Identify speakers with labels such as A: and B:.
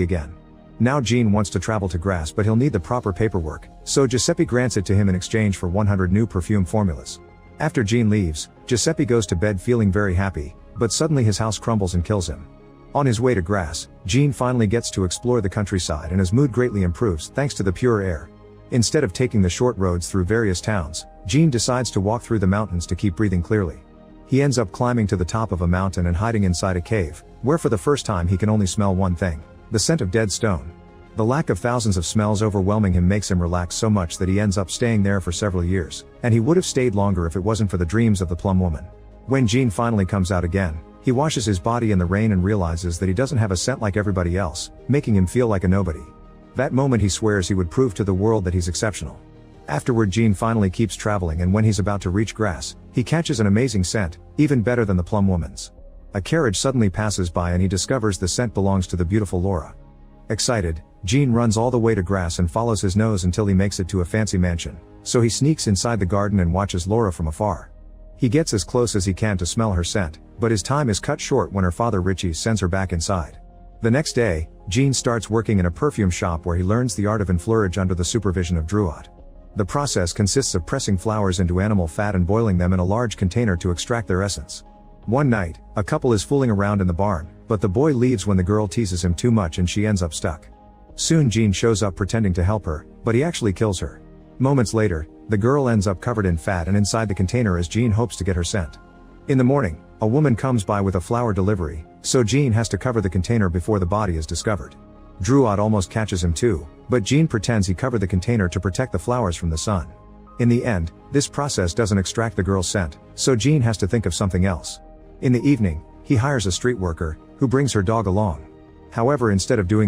A: again. Now Jean wants to travel to Grasse, but he'll need the proper paperwork, so Giuseppe grants it to him in exchange for 100 new perfume formulas. After Jean leaves, Giuseppe goes to bed feeling very happy, but suddenly his house crumbles and kills him. On his way to Grasse, Jean finally gets to explore the countryside and his mood greatly improves thanks to the pure air. Instead of taking the short roads through various towns, Jean decides to walk through the mountains to keep breathing clearly. He ends up climbing to the top of a mountain and hiding inside a cave, where for the first time he can only smell one thing: the scent of dead stone. The lack of thousands of smells overwhelming him makes him relax so much that he ends up staying there for several years, and he would have stayed longer if it wasn't for the dreams of the plum woman. When Jean finally comes out again, he washes his body in the rain and realizes that he doesn't have a scent like everybody else, making him feel like a nobody. That moment he swears he would prove to the world that he's exceptional. Afterward, Jean finally keeps traveling, and when he's about to reach Grasse, he catches an amazing scent, even better than the plum woman's. A carriage suddenly passes by and he discovers the scent belongs to the beautiful Laura. Excited, Jean runs all the way to Grasse and follows his nose until he makes it to a fancy mansion, so he sneaks inside the garden and watches Laura from afar. He gets as close as he can to smell her scent, but his time is cut short when her father Richie sends her back inside. The next day, Jean starts working in a perfume shop where he learns the art of enfleurage under the supervision of Drouot. The process consists of pressing flowers into animal fat and boiling them in a large container to extract their essence. One night, a couple is fooling around in the barn, but the boy leaves when the girl teases him too much and she ends up stuck. Soon Jean shows up pretending to help her, but he actually kills her. Moments later, the girl ends up covered in fat and inside the container as Jean hopes to get her scent. In the morning, a woman comes by with a flower delivery, so Jean has to cover the container before the body is discovered. Drouot almost catches him too, but Jean pretends he covered the container to protect the flowers from the sun. In the end, this process doesn't extract the girl's scent, so Jean has to think of something else. In the evening, he hires a street worker, who brings her dog along. However, instead of doing the